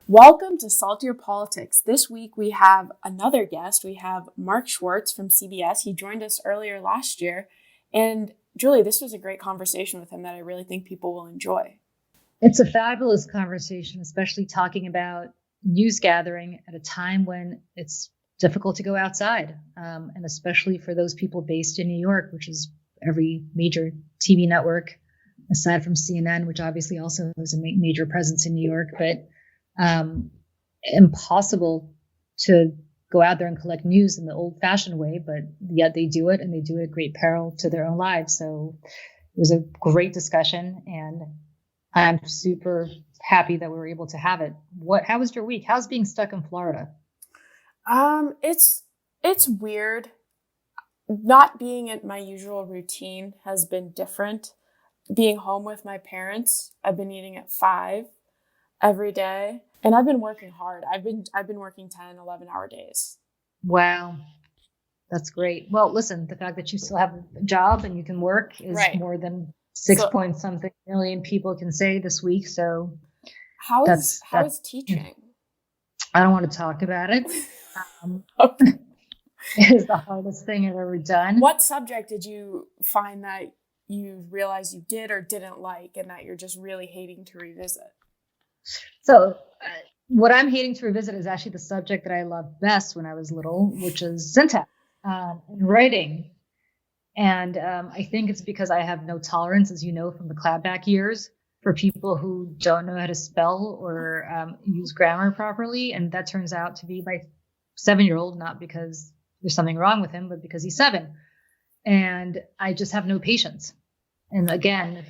Welcome to Saltier Politics. This week we have another guest. We have Marc Schwartz from CBS. He joined us earlier last year. And Julie, this was a great conversation with him that I really think people will enjoy. It's a fabulous conversation, especially talking about news gathering at a time when it's difficult to go outside, and especially for those people based in New York, which is every major TV network, aside from CNN, which obviously also has a major presence in New York, but impossible to go out there and collect news in the old-fashioned way, but yet they do it, and they do it at great peril to their own lives. So it was a great discussion, and I'm super happy that we were able to have it. How was your week? How's being stuck in Florida? It's weird. Not being at my usual routine has been different. Being home with my parents, I've been eating at 5 every day, and I've been working hard. I've been working 10, 11-hour days. Wow. That's great. Well, listen, the fact that you still have a job and you can work is more than 6-point-something million people can say this week. So how is teaching? I don't want to talk about it. It is the hardest thing I've ever done. What subject did you find that you realized you did or didn't like and that you're just really hating to revisit? So what I'm hating to revisit is actually the subject that I loved best when I was little, which is syntax and writing. And I think it's because I have no tolerance, as you know, from the clapback years, for people who don't know how to spell or use grammar properly. And that turns out to be my 7-year-old, not because there's something wrong with him, but because he's 7. And I just have no patience. And again,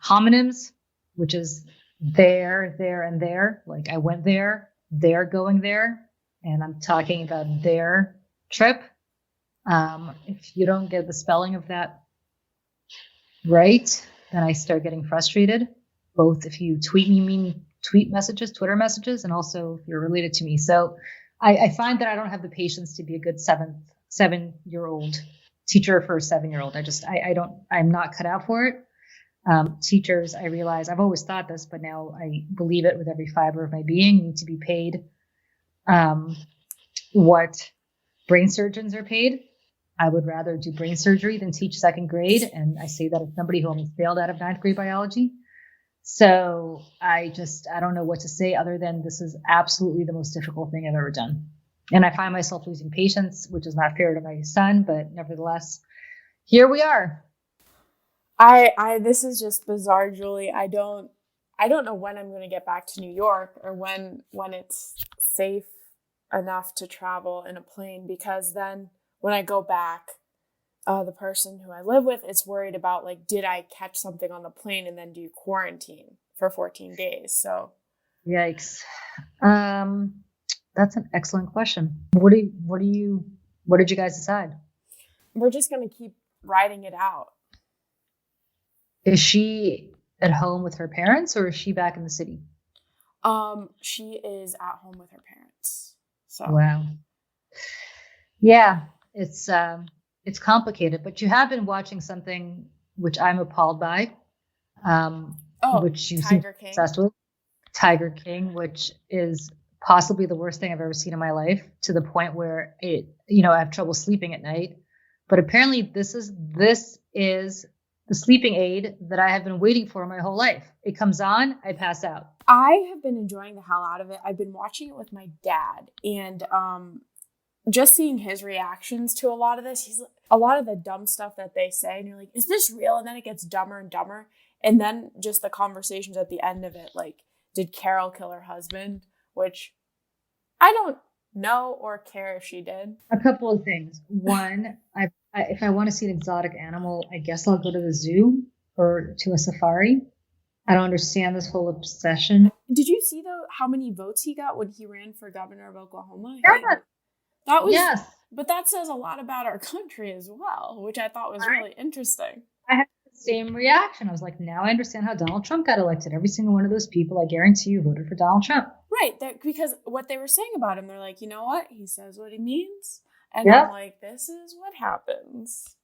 homonyms, which is there, and there, like I went there, they're going there, and I'm talking about their trip. If you don't get the spelling of that right, then I start getting frustrated, both if you tweet me mean Twitter messages, and also if you're related to me. So I find that I don't have the patience to be a good 7-year-old teacher for a 7-year-old. I'm not cut out for it. Teachers, I realize, I've always thought this, but now I believe it with every fiber of my being, need to be paid what brain surgeons are paid. I would rather do brain surgery than teach 2nd grade. And I say that as somebody who almost failed out of 9th grade biology. So I don't know what to say other than this is absolutely the most difficult thing I've ever done. And I find myself losing patience, which is not fair to my son, but nevertheless, here we are. This is just bizarre, Julie. I don't know when I'm going to get back to New York or when it's safe enough to travel in a plane, because then when I go back, the person who I live with is worried about, like, did I catch something on the plane and then do quarantine for 14 days? So, yikes. That's an excellent question. What did you guys decide? We're just going to keep riding it out. Is she at home with her parents, or is she back in the city? She is at home with her parents. So. Wow. Yeah, it's complicated, but you have been watching something which I'm appalled by, which you seem obsessed with, Tiger King, which is possibly the worst thing I've ever seen in my life, to the point where I have trouble sleeping at night. But apparently this is the sleeping aid that I have been waiting for my whole life. It comes on, I pass out. I have been enjoying the hell out of it. I've been watching it with my dad, and just seeing his reactions to a lot of this. A lot of the dumb stuff that they say, and you're like, is this real? And then it gets dumber and dumber. And then just the conversations at the end of it, like, did Carol kill her husband? Which I don't know or care if she did. A couple of things. One, if I want to see an exotic animal, I guess I'll go to the zoo or to a safari. I don't understand this whole obsession. Did you see, though, how many votes he got when he ran for governor of Oklahoma? Yeah. That was, yes. But that says a lot about our country as well, which I thought was really interesting. I had the same reaction. I was like, now I understand how Donald Trump got elected. Every single one of those people, I guarantee you, voted for Donald Trump. Right. Because what they were saying about him, they're like, you know what? He says what he means. And I'm like, this is what happens.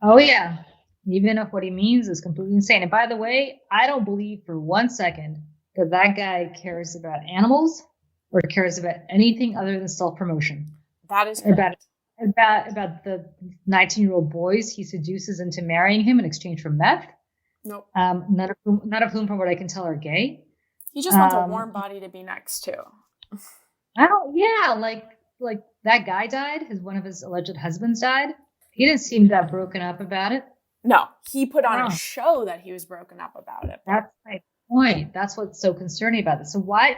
Oh, yeah. Even if what he means is completely insane. And by the way, I don't believe for 1 second that that guy cares about animals or cares about anything other than self-promotion. That is correct. About the 19-year-old boys he seduces into marrying him in exchange for meth. Nope. None of whom, from what I can tell, are gay. He just wants a warm body to be next to. Like that guy died. One of his alleged husbands died. He didn't seem that broken up about it. No, he put on a show that he was broken up about it. That's my point. That's what's so concerning about this. So why,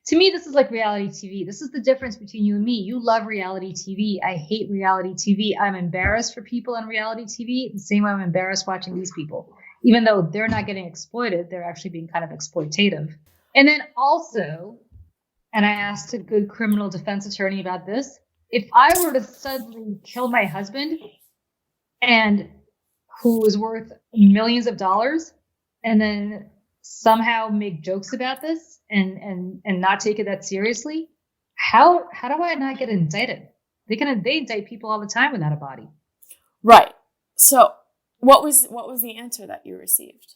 to me, this is like reality TV. This is the difference between you and me. You love reality TV. I hate reality TV. I'm embarrassed for people on reality TV. The same way I'm embarrassed watching these people. Even though they're not getting exploited, they're actually being kind of exploitative. And then also, and I asked a good criminal defense attorney about this, if I were to suddenly kill my husband and who is worth millions of dollars and then somehow make jokes about this and not take it that seriously, how do I not get indicted? They indict people all the time without a body. Right. So what was the answer that you received?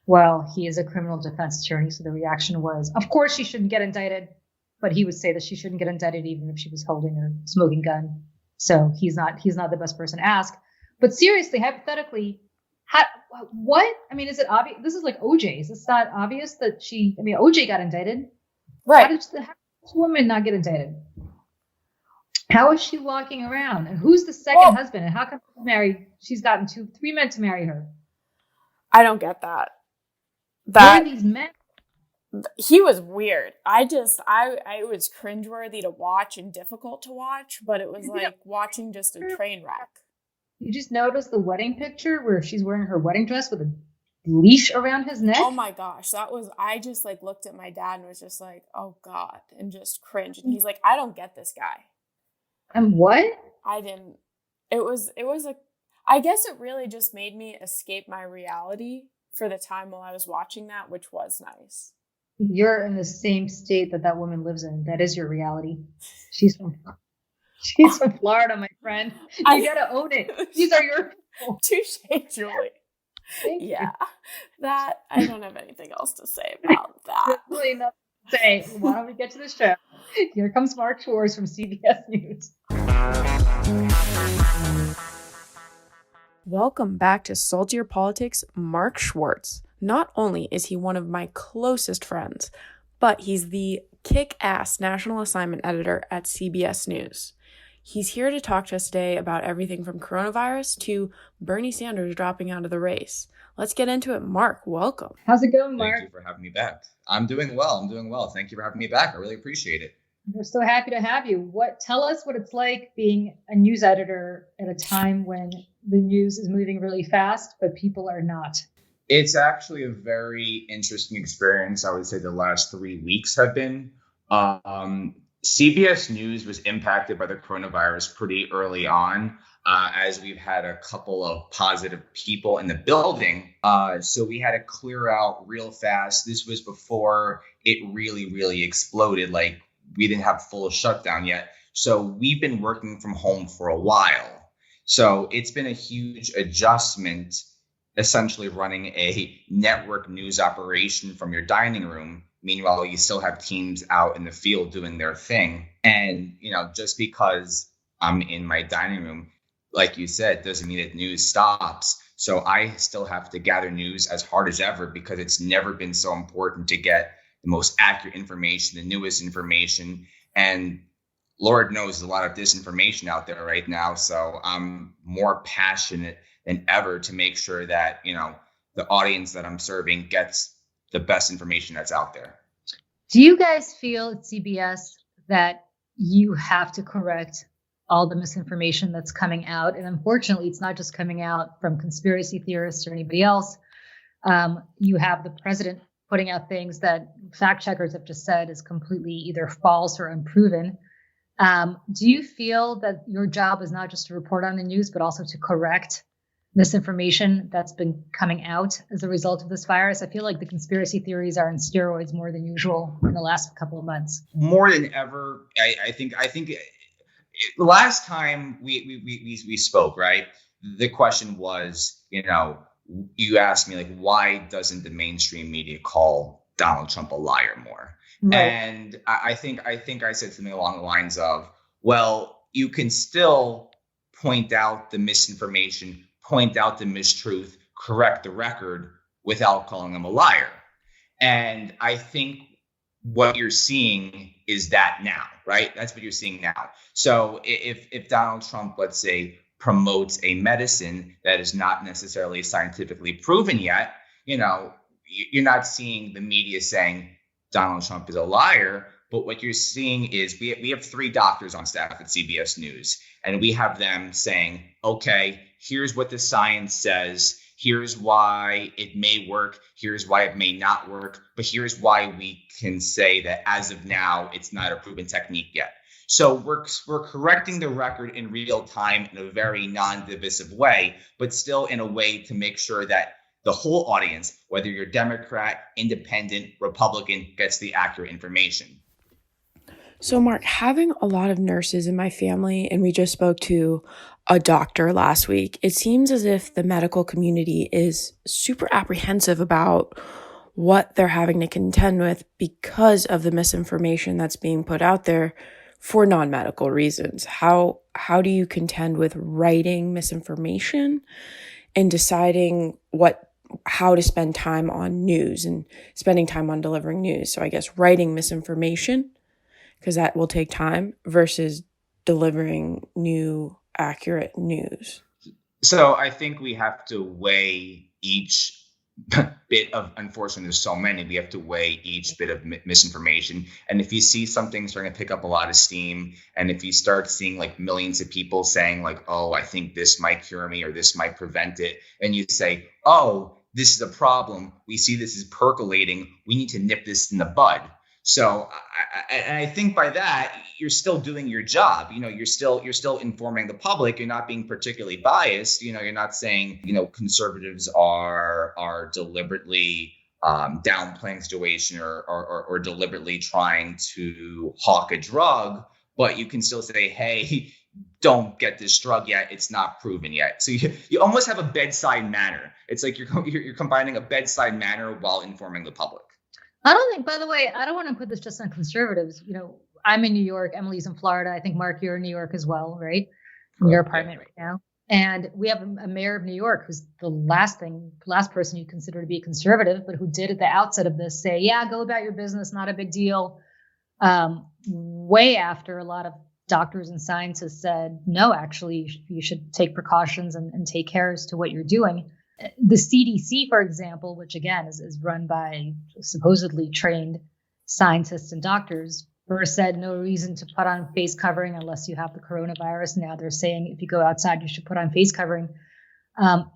Well, he is a criminal defense attorney, so the reaction was, of course she shouldn't get indicted, but he would say that she shouldn't get indicted even if she was holding a smoking gun. So he's not the best person to ask. But seriously, hypothetically, what? I mean, is it obvious? This is like OJ. Is this not obvious that OJ got indicted? Right. How did this woman not get indicted? How is she walking around? And who's the second husband? And how come she's gotten 3 men to marry her? I don't get that. Who are these men? He was weird. I was cringeworthy to watch and difficult to watch, but it was like watching just a train wreck. You just noticed the wedding picture where she's wearing her wedding dress with a leash around his neck? Oh my gosh. I just looked at my dad and was just like, oh God, and just cringed. And he's like, I don't get this guy. And what? I didn't. I guess it really just made me escape my reality for the time while I was watching that, which was nice. You're in the same state that woman lives in. That is your reality. She's from Florida, my friend. You gotta own it. These are your people. Touche, Julie. Yeah. That, I don't have anything else to say about that. Really nothing to say. Why don't we get to the show? Here comes Marc Schwartz from CBS News. Welcome back to Saltier Politics, Marc Schwartz. Not only is he one of my closest friends, but he's the kick-ass national assignment editor at CBS News. He's here to talk to us today about everything from coronavirus to Bernie Sanders dropping out of the race. Let's get into it. Marc, welcome. How's it going, Marc? Thank you for having me back. I'm doing well. Thank you for having me back. I really appreciate it. We're so happy to have you. Tell us what it's like being a news editor at a time when the news is moving really fast, but people are not. It's actually a very interesting experience. I would say the last 3 weeks have been. CBS News was impacted by the coronavirus pretty early on, as we've had a couple of positive people in the building. So we had to clear out real fast. This was before it really, really exploded. We didn't have full shutdown yet. So we've been working from home for a while. So it's been a huge adjustment, essentially running a network news operation from your dining room. Meanwhile, you still have teams out in the field doing their thing. And, just because I'm in my dining room, like you said, doesn't mean that news stops. So I still have to gather news as hard as ever because it's never been so important to get the most accurate information, the newest information. And Lord knows there's a lot of disinformation out there right now. So I'm more passionate than ever to make sure that, the audience that I'm serving gets the best information that's out there. Do you guys feel at CBS that you have to correct all the misinformation that's coming out? And unfortunately, it's not just coming out from conspiracy theorists or anybody else. You have the president putting out things that fact checkers have just said is completely either false or unproven. Do you feel that your job is not just to report on the news, but also to correct misinformation that's been coming out as a result of this virus? I feel like the conspiracy theories are on steroids more than usual in the last couple of months. More than ever, I think the last time we spoke, right? The question was, you asked me why doesn't the mainstream media call Donald Trump a liar more. Right. And I think I said something along the lines of, well, you can still point out the misinformation, point out the mistruth, correct the record without calling him a liar. And I think what you're seeing is that now, right? That's what you're seeing now. So if Donald Trump, let's say, promotes a medicine that is not necessarily scientifically proven yet, you're not seeing the media saying Donald Trump is a liar. But what you're seeing is we have 3 doctors on staff at CBS News, and we have them saying, okay, here's what the science says. Here's why it may work. Here's why it may not work. But here's why we can say that as of now, it's not a proven technique yet. So we're correcting the record in real time in a very non-divisive way, but still in a way to make sure that the whole audience, whether you're Democrat, Independent, Republican, gets the accurate information. So, Mark, having a lot of nurses in my family, and we just spoke to a doctor last week, it seems as if the medical community is super apprehensive about what they're having to contend with because of the misinformation that's being put out there for non-medical reasons. How do you contend with writing misinformation and deciding how to spend time on news and spending time on delivering news? So I guess writing misinformation, because that will take time, versus delivering new, accurate news. So I think we have to weigh each bit of, unfortunately, there's so many, we have to weigh each bit of misinformation. And if you see something starting to pick up a lot of steam, and if you start seeing like millions of people saying like, oh, I think this might cure me or this might prevent it, and you say, oh, this is a problem, we see this is percolating, we need to nip this in the bud. So I think by that, you're still doing your job. You're still informing the public. You're not being particularly biased. You're not saying, conservatives are deliberately downplaying the situation or deliberately trying to hawk a drug. But you can still say, hey, don't get this drug yet. It's not proven yet. So you almost have a bedside manner. It's like you're combining a bedside manner while informing the public. I don't think, by the way, I don't want to put this just on conservatives. I'm in New York. Emily's in Florida. I think, Mark, you're in New York as well, right? From your apartment right now. And we have a mayor of New York who's the last person you consider to be conservative, but who did at the outset of this say, yeah, go about your business, not a big deal. Way after a lot of doctors and scientists said, no, actually, you should take precautions and take care as to what you're doing. The CDC, for example, which again is run by supposedly trained scientists and doctors, first said no reason to put on face covering unless you have the coronavirus. Now they're saying if you go outside, you should put on face covering.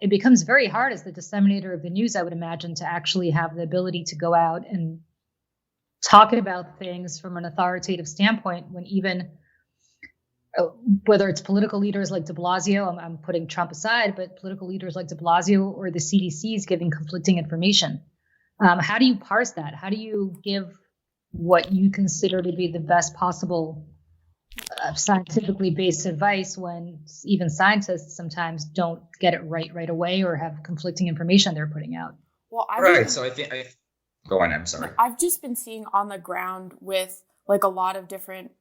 It becomes very hard as the disseminator of the news, I would imagine, to actually have the ability to go out and talk about things from an authoritative standpoint when even whether it's political leaders like de Blasio, I'm putting Trump aside, but political leaders like de Blasio or the CDC is giving conflicting information. How do you parse that? How do you give what you consider to be the best possible scientifically based advice when even scientists sometimes don't get it right away or have conflicting information they're putting out? Well, So I think go on. I'm sorry. I've just been seeing on the ground with like a lot of different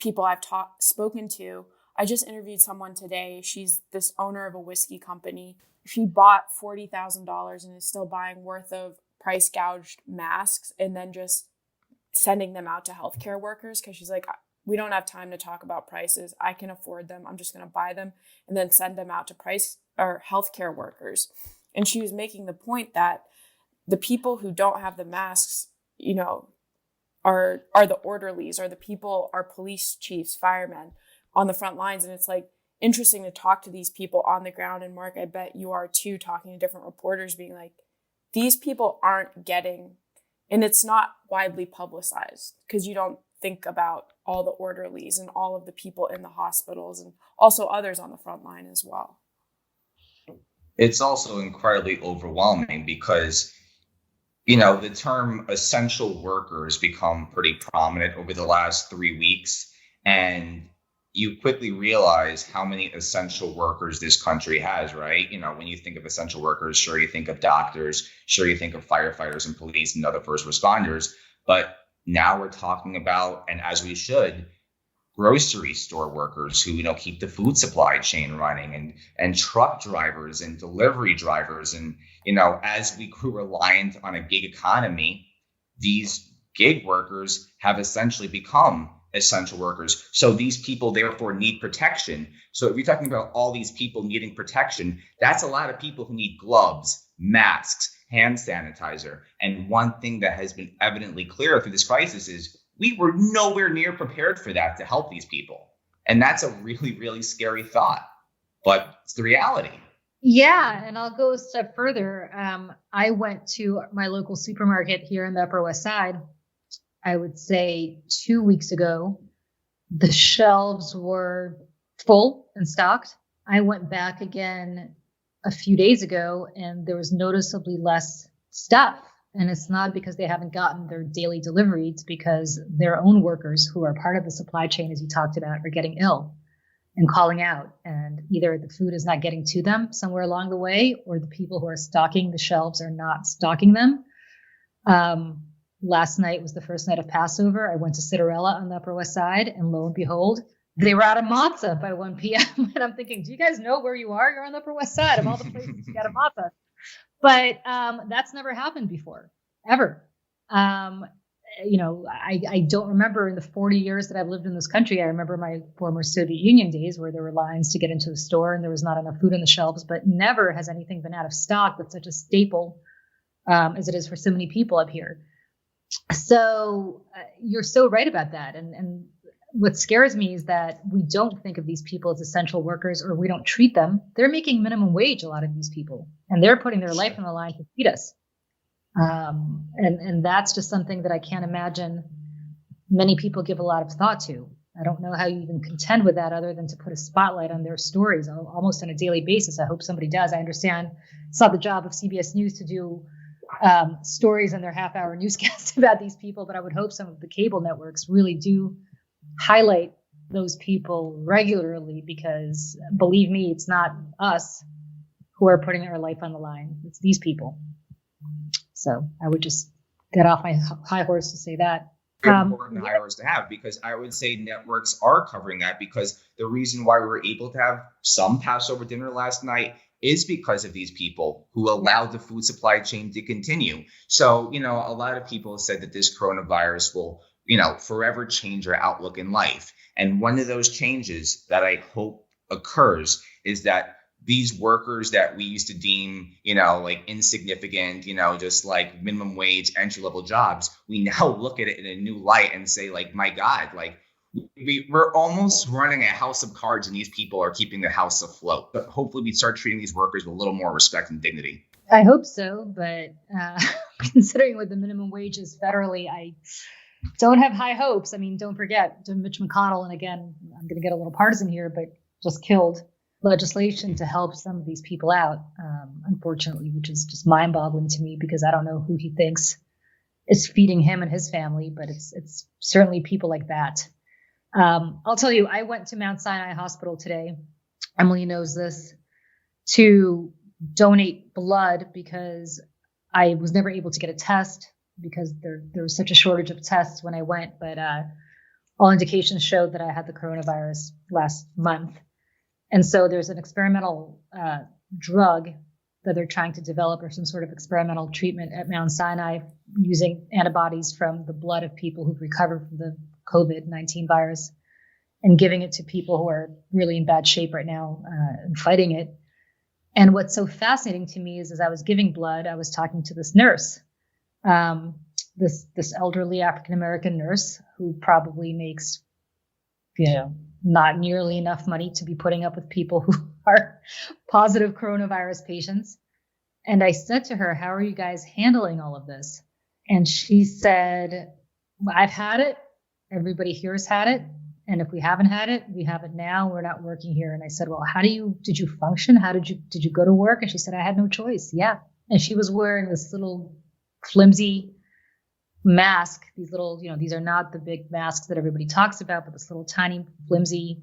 people I've spoken to. I just interviewed someone today. She's this owner of a whiskey company. She bought $40,000 and is still buying worth of price gouged masks and then just sending them out to healthcare workers because she's like, we don't have time to talk about prices. I can afford them. I'm just going to buy them and then send them out to healthcare workers. And she was making the point that the people who don't have the masks, are the orderlies, or the people, are police chiefs, firemen on the front lines. And it's like interesting to talk to these people on the ground. And Mark, I bet you are too, talking to different reporters being like, these people aren't getting, and it's not widely publicized because you don't think about all the orderlies and all of the people in the hospitals and also others on the front line as well. It's also incredibly overwhelming because the term essential workers become pretty prominent over the last 3 weeks. And you quickly realize how many essential workers this country has, right? When you think of essential workers, sure, you think of doctors, sure, you think of firefighters and police and other first responders. But now we're talking about, and as we should, grocery store workers who, keep the food supply chain running, and truck drivers and delivery drivers. And, as we grew reliant on a gig economy, these gig workers have essentially become essential workers. So these people therefore need protection. So if you're talking about all these people needing protection, that's a lot of people who need gloves, masks, hand sanitizer. And one thing that has been evidently clear through this crisis is we were nowhere near prepared for that to help these people. And that's a really, really scary thought, but it's the reality. Yeah. And I'll go a step further. I went to my local supermarket here in the Upper West Side. I would say 2 weeks ago, the shelves were full and stocked. I went back again a few days ago and there was noticeably less stuff. And it's not because they haven't gotten their daily delivery. It's because their own workers who are part of the supply chain, as you talked about, are getting ill and calling out. And either the food is not getting to them somewhere along the way, or the people who are stocking the shelves are not stocking them. Last night was the first night of Passover. I went to Citarella on the Upper West Side, and lo and behold, they were out of matzah by 1 p.m. And I'm thinking, do you guys know where you are? You're on the Upper West Side of all the places to get a matzah. But that's never happened before, ever. I don't remember in the 40 years that I've lived in this country. I remember my former Soviet Union days where there were lines to get into the store and there was not enough food on the shelves, but never has anything been out of stock that's such a staple as it is for so many people up here. So you're so right about that. And what scares me is that we don't think of these people as essential workers, or we don't treat them. They're making minimum wage, a lot of these people, and they're putting their life on the line to feed us. And that's just something that I can't imagine many people give a lot of thought to. I don't know how you even contend with that other than to put a spotlight on their stories almost on a daily basis. I hope somebody does. I understand it's not the job of CBS News to do stories in their half-hour newscasts about these people, but I would hope some of the cable networks really do highlight those people regularly, because believe me, it's not us who are putting our life on the line. It's these people. So I would just get off my high horse to say that. Important high horse to have, because I would say networks are covering that, because the reason why we were able to have some Passover dinner last night is because of these people who allowed the food supply chain to continue. So, a lot of people said that this coronavirus will, forever change our outlook in life. And one of those changes that I hope occurs is that these workers that we used to deem, like insignificant, just like minimum wage, entry level jobs, we now look at it in a new light and say, like, my God, like we're almost running a house of cards and these people are keeping the house afloat. But hopefully we start treating these workers with a little more respect and dignity. I hope so. But considering what the minimum wage is federally, I don't have high hopes. I mean, don't forget Mitch McConnell. And again, I'm going to get a little partisan here, but just killed legislation to help some of these people out, unfortunately, which is just mind-boggling to me, because I don't know who he thinks is feeding him and his family, but it's certainly people like that. I'll tell you, I went to Mount Sinai Hospital today. Emily knows this, to donate blood because I was never able to get a test because there was such a shortage of tests when I went. But all indications showed that I had the coronavirus last month. And so there's an experimental drug that they're trying to develop, or some sort of experimental treatment at Mount Sinai using antibodies from the blood of people who've recovered from the COVID-19 virus, and giving it to people who are really in bad shape right now and fighting it. And what's so fascinating to me is, as I was giving blood, I was talking to this nurse, this elderly African-American nurse who probably makes, not nearly enough money to be putting up with people who are positive coronavirus patients. And I said to her, how are you guys handling all of this? And she said, I've had it. Everybody here has had it. And if we haven't had it, we have it now. We're not working here. And I said, well, did you function? Did you go to work? And she said, I had no choice. Yeah. And she was wearing this little flimsy mask. These little, these are not the big masks that everybody talks about, but this little tiny flimsy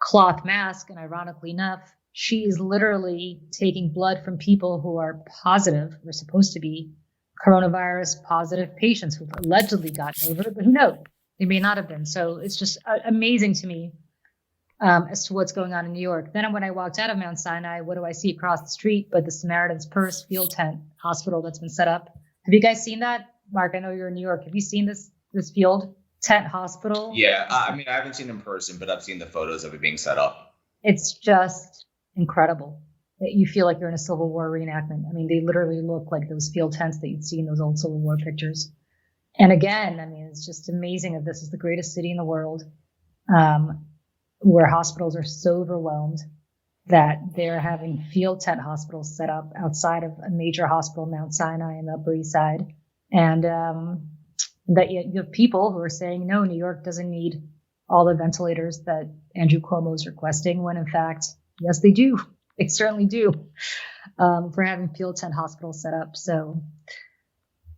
cloth mask. And ironically enough, she is literally taking blood from people who are positive, or supposed to be coronavirus positive patients who've allegedly gotten over it, but who knows? They may not have been. So it's just amazing to me as to what's going on in New York. Then when I walked out of Mount Sinai, what do I see across the street but the Samaritan's Purse field tent hospital that's been set up? Have you guys seen that? Mark, I know you're in New York. Have you seen this field tent hospital? Yeah, I mean, I haven't seen it in person, but I've seen the photos of it being set up. It's just incredible. You feel like you're in a Civil War reenactment. I mean, they literally look like those field tents that you'd see in those old Civil War pictures. And again, I mean, it's just amazing that this is the greatest city in the world, where hospitals are so overwhelmed that they're having field tent hospitals set up outside of a major hospital, Mount Sinai in the Upper East Side. And that you have people who are saying, no, New York doesn't need all the ventilators that Andrew Cuomo is requesting, when in fact, yes, they do. They certainly do, for having field tent hospitals set up. So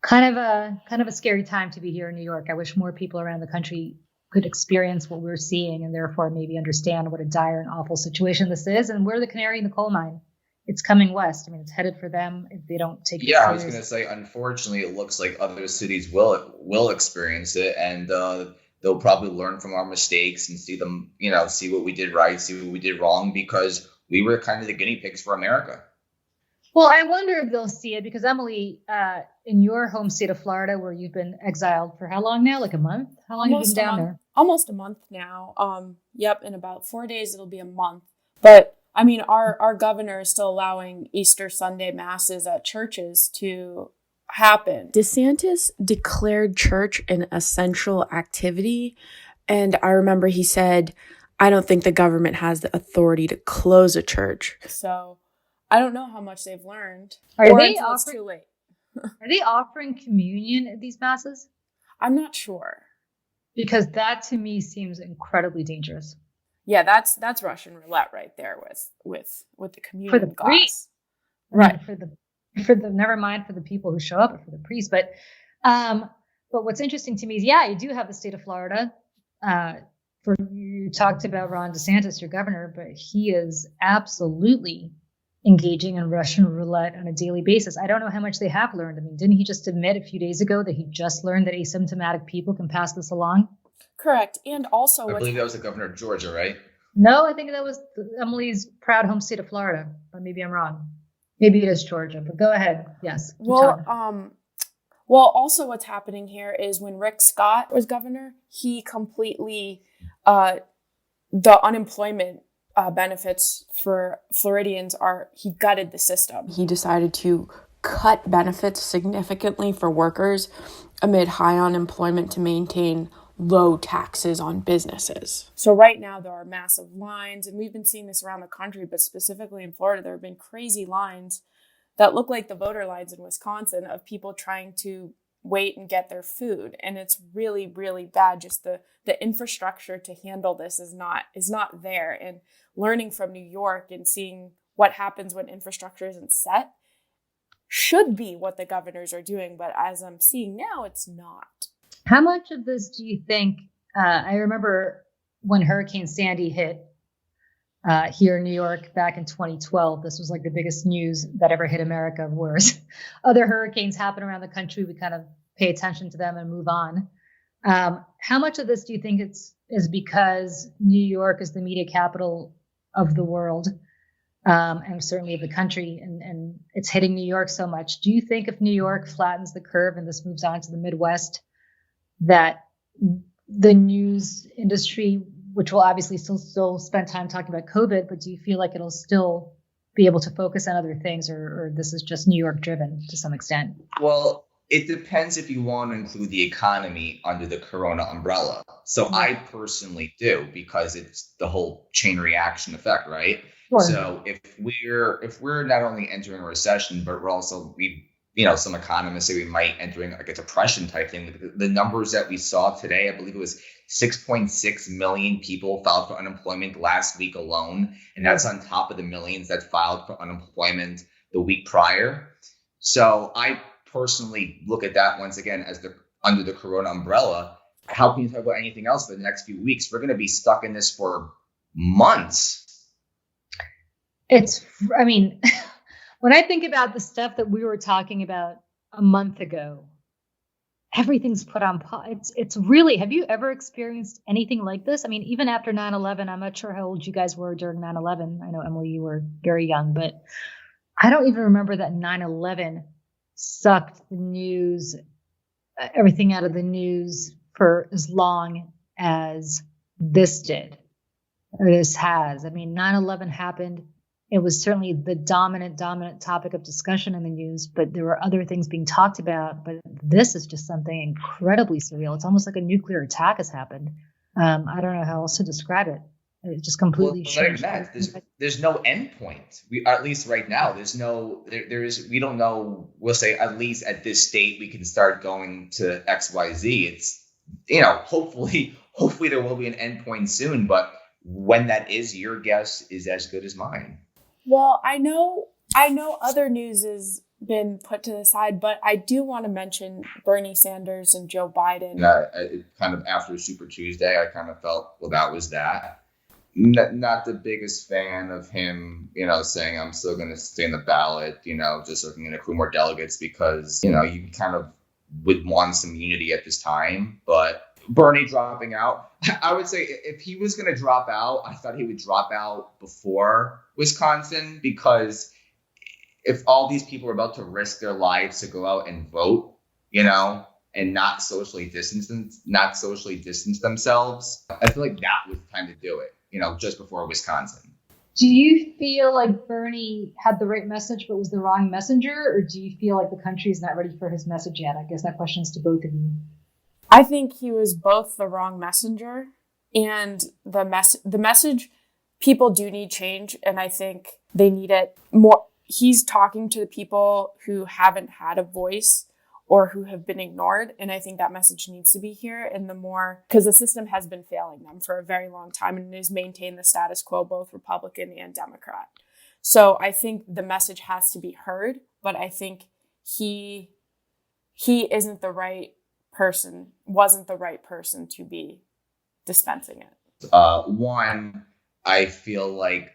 kind of a scary time to be here in New York. I wish more people around the country could experience what we're seeing and therefore maybe understand what a dire and awful situation this is. And we're the canary in the coal mine. It's coming west. I mean, it's headed for them if they don't take it. Yeah, I was going to say, unfortunately, it looks like other cities will experience it, and they'll probably learn from our mistakes and see what we did right, see what we did wrong, because we were kind of the guinea pigs for America. Well, I wonder if they'll see it because, Emily, in your home state of Florida, where you've been exiled for how long now? Like a month? How long have you been down there? Almost a month now. Yep, in about 4 days, it'll be a month. But, I mean, our governor is still allowing Easter Sunday masses at churches to happen. DeSantis declared church an essential activity. And I remember he said, I don't think the government has the authority to close a church. So I don't know how much they've learned. Are they offering communion at these masses? I'm not sure. Because that to me seems incredibly dangerous. Yeah, that's Russian roulette right there with the communion for the glass. Priest. Right. For the never mind for the people who show up, or for the priest. But what's interesting to me is, yeah, you do have the state of Florida. You talked about Ron DeSantis, your governor, but he is absolutely engaging in Russian roulette on a daily basis. I don't know how much they have learned. I mean, didn't he just admit a few days ago that he just learned that asymptomatic people can pass this along? Correct. And also, I believe that was the governor of Georgia, right? No, I think that was Emily's proud home state of Florida, but maybe I'm wrong. Maybe it is Georgia, but go ahead. Yes. Well, also what's happening here is when Rick Scott was governor, he completely, the unemployment benefits for Floridians he gutted the system. He decided to cut benefits significantly for workers amid high unemployment to maintain low taxes on businesses. So right now there are massive lines, and we've been seeing this around the country, but specifically in Florida, there have been crazy lines that look like the voter lines in Wisconsin of people trying to wait and get their food. And it's really, really bad. Just the infrastructure to handle this is not there. And learning from New York and seeing what happens when infrastructure isn't set should be what the governors are doing. But as I'm seeing now, it's not. How much of this do you think, I remember when Hurricane Sandy hit here in New York back in 2012, this was like the biggest news that ever hit America, whereas other hurricanes happen around the country. We kind of pay attention to them and move on. How much of this do you think is because New York is the media capital of the world, and certainly of the country, and it's hitting New York so much? Do you think if New York flattens the curve and this moves on to the Midwest, that the news industry, which will obviously still spend time talking about COVID, but do you feel like it'll still be able to focus on other things, or this is just New York driven to some extent? Well, it depends if you want to include the economy under the Corona umbrella. So I personally do, because it's the whole chain reaction effect, right? Sure. So if we're not only entering a recession, but we're also, some economists say we might entering like a depression type thing. The numbers that we saw today, I believe it was 6.6 million people filed for unemployment last week alone. And that's on top of the millions that filed for unemployment the week prior. So I personally look at that once again as under the Corona umbrella. How can you talk about anything else for the next few weeks? We're going to be stuck in this for months. I mean, when I think about the stuff that we were talking about a month ago, everything's put on pause. It's really, have you ever experienced anything like this? I mean, even after 9/11, I'm not sure how old you guys were during 9/11. I know, Emily, you were very young, but I don't even remember that 9/11 sucked the news, everything out of the news for as long as this did, or this has. I mean, 9/11 happened. It was certainly the dominant topic of discussion in the news, but there were other things being talked about. But this is just something incredibly surreal. It's almost like a nuclear attack has happened. I don't know how else to describe it. It just completely changed. There's no end point. We, at least right now, we don't know. We'll say at least at this state we can start going to XYZ. It's, hopefully there will be an end point soon, but when that is, your guess is as good as mine. Well, I know other news has been put to the side, but I do want to mention Bernie Sanders and Joe Biden. Kind of after Super Tuesday, I kind of felt, well, that was that. Not the biggest fan of him, saying I'm still going to stay in the ballot, just so I can accrue more delegates because, you kind of would want some unity at this time. But Bernie dropping out, I would say if he was going to drop out, I thought he would drop out before Wisconsin, because if all these people are about to risk their lives to go out and vote, and not socially distance themselves, I feel like that was the time to do it, just before Wisconsin. Do you feel like Bernie had the right message but was the wrong messenger, or do you feel like the country is not ready for his message yet? I guess that question is to both of you. I think he was both the wrong messenger and the message. People do need change, and I think they need it more. He's talking to the people who haven't had a voice or who have been ignored, and I think that message needs to be here. And the more, because the system has been failing them for a very long time and has maintained the status quo, both Republican and Democrat. So I think the message has to be heard, but I think he isn't the right person, wasn't the right person to be dispensing it. One, I feel like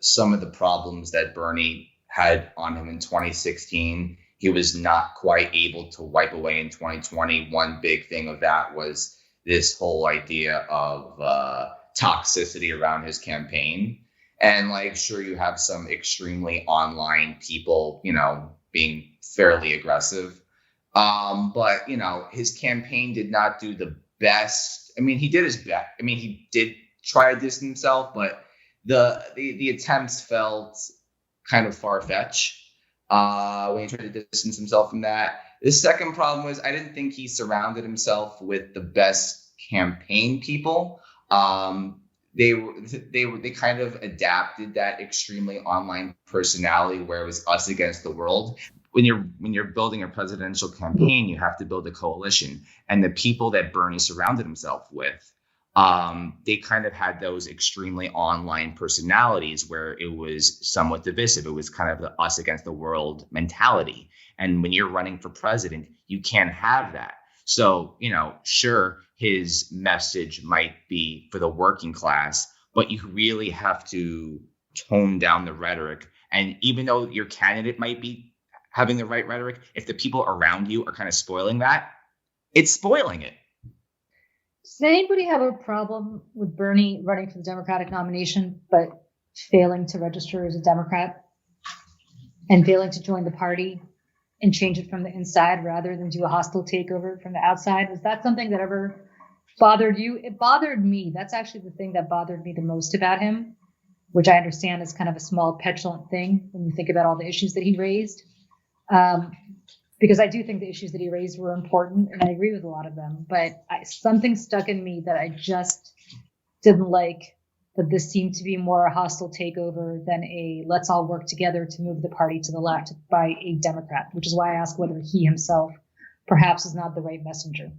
some of the problems that Bernie had on him in 2016, he was not quite able to wipe away in 2020. One big thing of that was this whole idea of toxicity around his campaign. And sure, you have some extremely online people, being fairly aggressive. But, his campaign did not do the best. I mean, he did his best. I mean, he did try to distance himself, but the attempts felt kind of far-fetched when he tried to distance himself from that. The second problem was I didn't think he surrounded himself with the best campaign people. They kind of adapted that extremely online personality where it was us against the world. When you're building a presidential campaign, you have to build a coalition. And the people that Bernie surrounded himself with, they kind of had those extremely online personalities where it was somewhat divisive. It was kind of the us against the world mentality. And when you're running for president, you can't have that. So, sure, his message might be for the working class, but you really have to tone down the rhetoric. And even though your candidate might be having the right rhetoric, if the people around you are kind of spoiling that, it's spoiling it. Does anybody have a problem with Bernie running for the Democratic nomination, but failing to register as a Democrat and failing to join the party and change it from the inside rather than do a hostile takeover from the outside? Was that something that ever bothered you? It bothered me. That's actually the thing that bothered me the most about him, which I understand is kind of a small petulant thing when you think about all the issues that he raised. Because I do think the issues that he raised were important, and I agree with a lot of them. But something stuck in me that I just didn't like, that this seemed to be more a hostile takeover than a let's all work together to move the party to the left by a Democrat, which is why I ask whether he himself perhaps is not the right messenger.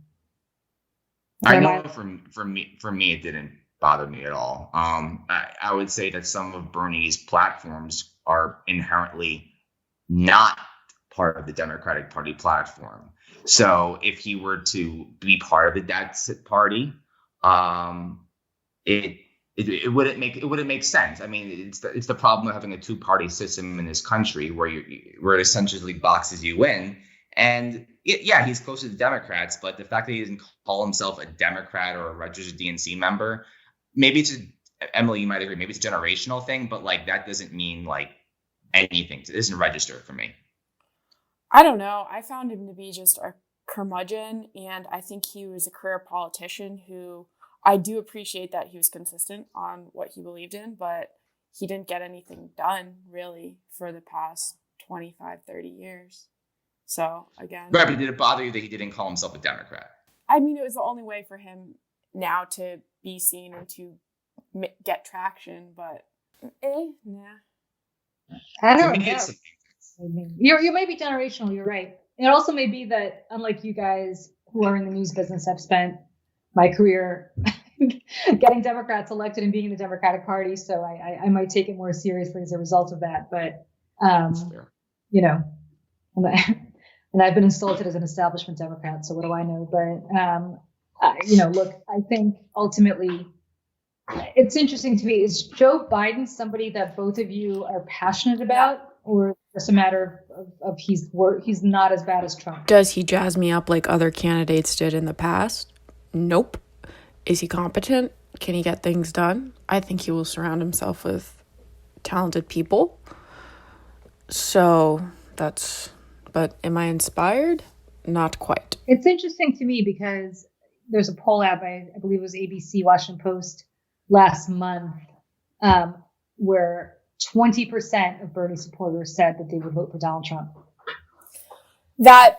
I know for me, it didn't bother me at all. I would say that some of Bernie's platforms are inherently not part of the Democratic Party platform. So if he were to be part of that party, it it wouldn't make sense. I mean, it's the problem of having a two-party system in this country where it essentially boxes you in. And yeah, he's close to the Democrats, but the fact that he doesn't call himself a Democrat or a registered DNC member, maybe Emily, you might agree, maybe it's a generational thing, but like that doesn't mean like anything. It isn't registered for me. I don't know. I found him to be just a curmudgeon, and I think he was a career politician who I do appreciate that he was consistent on what he believed in, but he didn't get anything done really for the past 25, 30 years. So again, Right, but did it bother you that he didn't call himself a Democrat? I mean, it was the only way for him now to be seen or to get traction, but nah. I don't know. You may be generational. You're right. It also may be that, unlike you guys who are in the news business, I've spent my career getting Democrats elected and being in the Democratic Party, so I might take it more seriously as a result of that. But you know, and I've been insulted as an establishment Democrat, so what do I know? But look, I think ultimately it's interesting to me. Is Joe Biden somebody that both of you are passionate about? Or just a matter of he's not as bad as Trump? Does he jazz me up like other candidates did in the past? Nope. Is he competent? Can he get things done? I think he will surround himself with talented people. So but am I inspired? Not quite. It's interesting to me because there's a poll out by, I believe it was ABC, Washington Post last month, where 20% of Bernie supporters said that they would vote for Donald Trump. That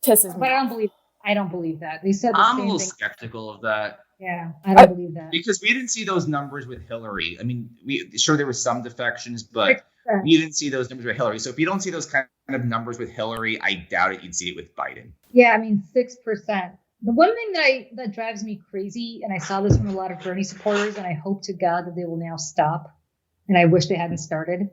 pisses me. But I don't believe that. They said I'm a little skeptical of that. Yeah, I don't believe that. Because we didn't see those numbers with Hillary. I mean, sure there were some defections, but we didn't see those numbers with Hillary. So if you don't see those kind of numbers with Hillary, I doubt it you'd see it with Biden. Yeah, I mean 6%. The one thing that drives me crazy, and I saw this from a lot of Bernie supporters, and I hope to God that they will now stop, and I wish they hadn't started,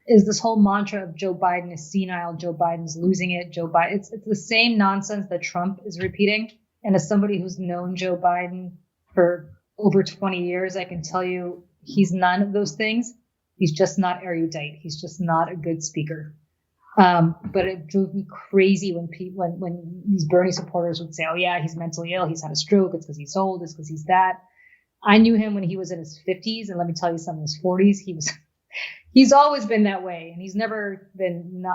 is this whole mantra of Joe Biden is senile, Joe Biden's losing it, Joe Biden. It's the same nonsense that Trump is repeating. And as somebody who's known Joe Biden for over 20 years, I can tell you he's none of those things. He's just not erudite. He's just not a good speaker. But it drove me crazy when these Bernie supporters would say, oh yeah, he's mentally ill, he's had a stroke, it's because he's old, it's because he's that. I knew him when he was in his 50s, and let me tell you something, in his 40s, he's always been that way, and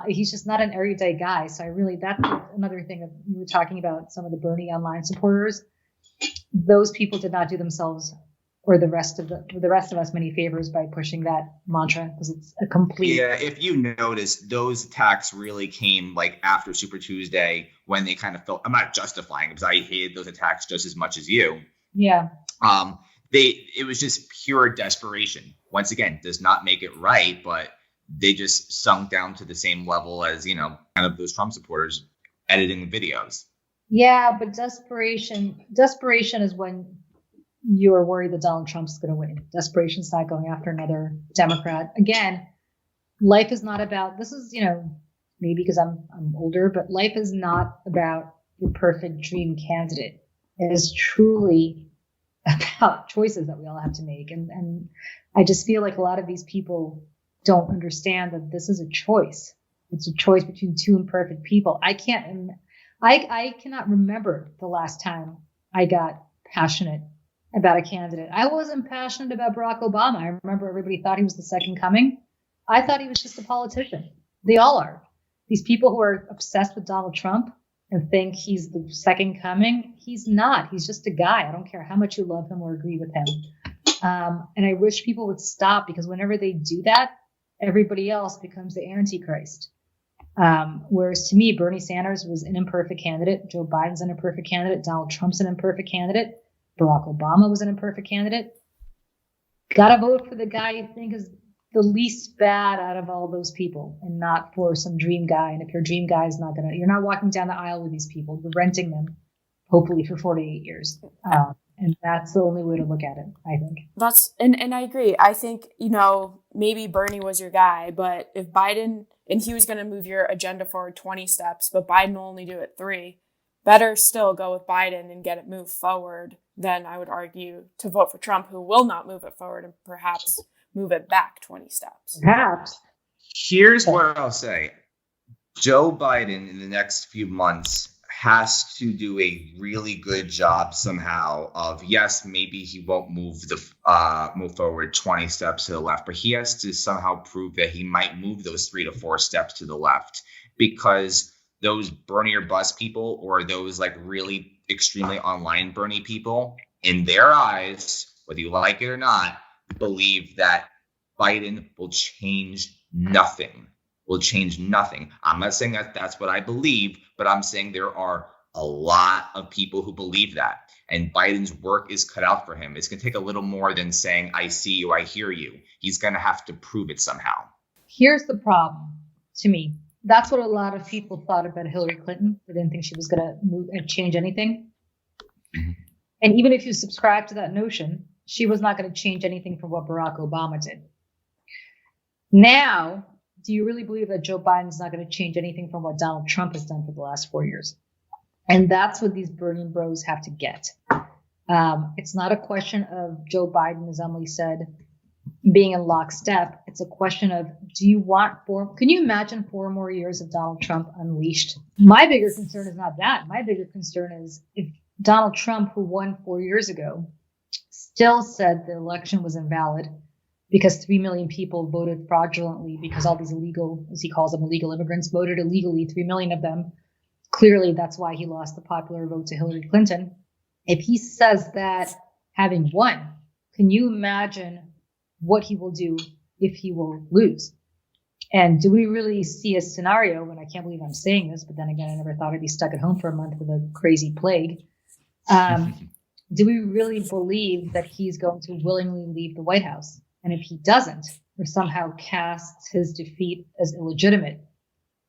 he's just not an erudite guy. So that's another thing that you were talking about, some of the Bernie online supporters. Those people did not do themselves or the rest of us many favors by pushing that mantra, because it's a complete. Yeah, if you notice, those attacks really came like after Super Tuesday, when they kind of felt, I'm not justifying it because I hated those attacks just as much as you. Yeah. It was just pure desperation. Once again, does not make it right, but they just sunk down to the same level as, kind of those Trump supporters editing the videos. Yeah, but desperation is when you're worried that Donald Trump's going to win. Desperation is not going after another Democrat. Again, life is not about, this is, maybe because I'm older, but life is not about your perfect dream candidate. It is truly about choices that we all have to make. And I just feel like a lot of these people don't understand that this is a choice. It's a choice between two imperfect people. I cannot remember the last time I got passionate about a candidate. I wasn't passionate about Barack Obama. I remember everybody thought he was the second coming. I thought he was just a politician. They all are. These people who are obsessed with Donald Trump and think he's the second coming, he's not. He's just a guy. I don't care how much you love him or agree with him. And I wish people would stop, because whenever they do that, everybody else becomes the Antichrist. Whereas to me, Bernie Sanders was an imperfect candidate. Joe Biden's an imperfect candidate. Donald Trump's an imperfect candidate. Barack Obama was an imperfect candidate. Got to vote for the guy you think is the least bad out of all those people, and not for some dream guy. And if your dream guy is you're not walking down the aisle with these people, you're renting them, hopefully for 48 years. And that's the only way to look at it, I think. And I agree. I think, maybe Bernie was your guy, but if Biden, and he was going to move your agenda forward 20 steps, but Biden will only do it 3, better still go with Biden and get it moved forward then I would argue to vote for Trump, who will not move it forward and perhaps move it back 20 steps. Perhaps. Here's what I'll say. Joe Biden in the next few months has to do a really good job somehow of, yes, maybe he won't move forward 20 steps to the left, but he has to somehow prove that he might move those 3 to 4 steps to the left, because those Bernie or bust people, or those like really extremely online Bernie people, in their eyes, whether you like it or not, believe that Biden will change nothing. I'm not saying that that's what I believe, but I'm saying there are a lot of people who believe that. And Biden's work is cut out for him. It's going to take a little more than saying, I see you, I hear you. He's going to have to prove it somehow. Here's the problem to me. That's what a lot of people thought about Hillary Clinton. They didn't think she was going to move and change anything. Mm-hmm. And even if you subscribe to that notion, she was not going to change anything from what Barack Obama did. Now, do you really believe that Joe Biden is not going to change anything from what Donald Trump has done for the last 4 years? And that's what these burning bros have to get. It's not a question of Joe Biden, as Emily said, being in lockstep. It's a question of, can you imagine 4 more years of Donald Trump unleashed? My bigger concern is not that. My bigger concern is if Donald Trump, who won 4 years ago, still said the election was invalid because 3 million people voted fraudulently, because all these illegal, as he calls them, illegal immigrants voted illegally, 3 million of them. Clearly, that's why he lost the popular vote to Hillary Clinton. If he says that, having won, can you imagine what he will do if he will lose? And do we really see a scenario, and I can't believe I'm saying this, but then again, I never thought I'd be stuck at home for a month with a crazy plague. Do we really believe that he's going to willingly leave the White House? And if he doesn't, or somehow casts his defeat as illegitimate,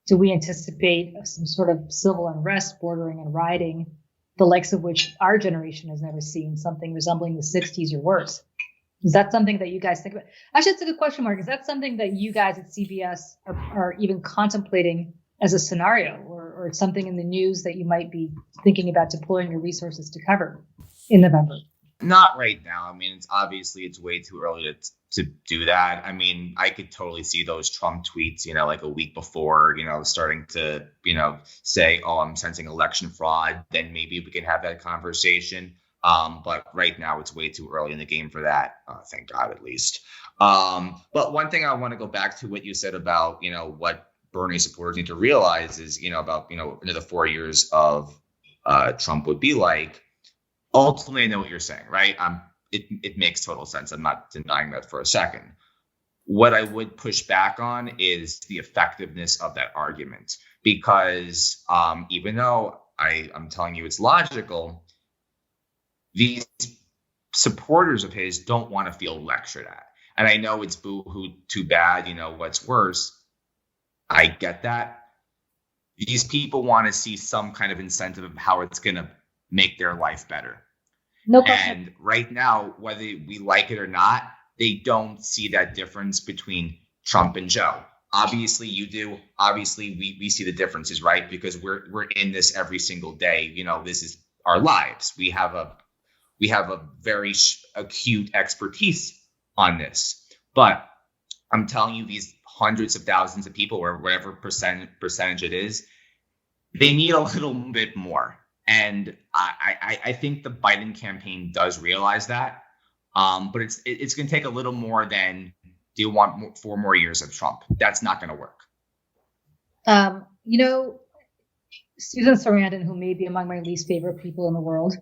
do we anticipate some sort of civil unrest bordering on rioting, the likes of which our generation has never seen, something resembling the 60s or worse? Is that something that you guys think about? Actually, it's a good question, Mark. Is that something that you guys at CBS are even contemplating as a scenario, or something in the news that you might be thinking about deploying your resources to cover in November? Not right now. I mean, it's way too early to do that. I mean, I could totally see those Trump tweets, like a week before, starting to, say, oh, I'm sensing election fraud. Then maybe we can have that conversation. But right now it's way too early in the game for that. Thank God, at least. But one thing I want to go back to what you said about, what Bernie supporters need to realize is, about, another 4 years of Trump would be like. Ultimately, I know what you're saying, right? It makes total sense. I'm not denying that for a second. What I would push back on is the effectiveness of that argument, because even though I'm telling you it's logical, these supporters of his don't want to feel lectured at. And I know it's boo-hoo, too bad, what's worse. I get that. These people want to see some kind of incentive of how it's going to make their life better. No question. And right now, whether we like it or not, they don't see that difference between Trump and Joe. Obviously, you do. Obviously, we see the differences, right? Because we're in this every single day. This is our lives. We have a very acute expertise on this. But I'm telling you, these hundreds of thousands of people, or whatever percentage it is, they need a little bit more. And I think the Biden campaign does realize that, but it's going to take a little more than, do you want 4 more years of Trump? That's not going to work. Susan Sarandon, who may be among my least favorite people in the world,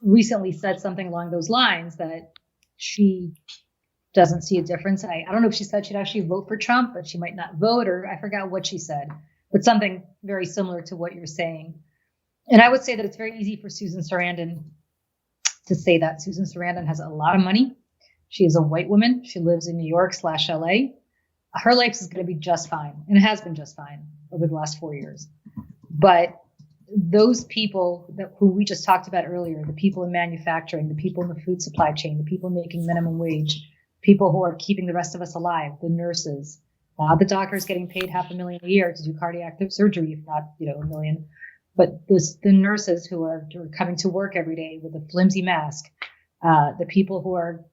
recently said something along those lines, that she doesn't see a difference. I don't know if she said she'd actually vote for Trump, but she might not vote, or I forgot what she said. But something very similar to what you're saying. And I would say that it's very easy for Susan Sarandon to say that. Susan Sarandon has a lot of money. She is a white woman. She lives in New York/LA. Her life is going to be just fine, and it has been just fine over the last 4 years. But those people who we just talked about earlier, the people in manufacturing, the people in the food supply chain, the people making minimum wage, people who are keeping the rest of us alive, the nurses, the doctors getting paid $500,000 a year to do cardiac surgery, if not, $1 million. But the nurses who are coming to work every day with a flimsy mask, the people who are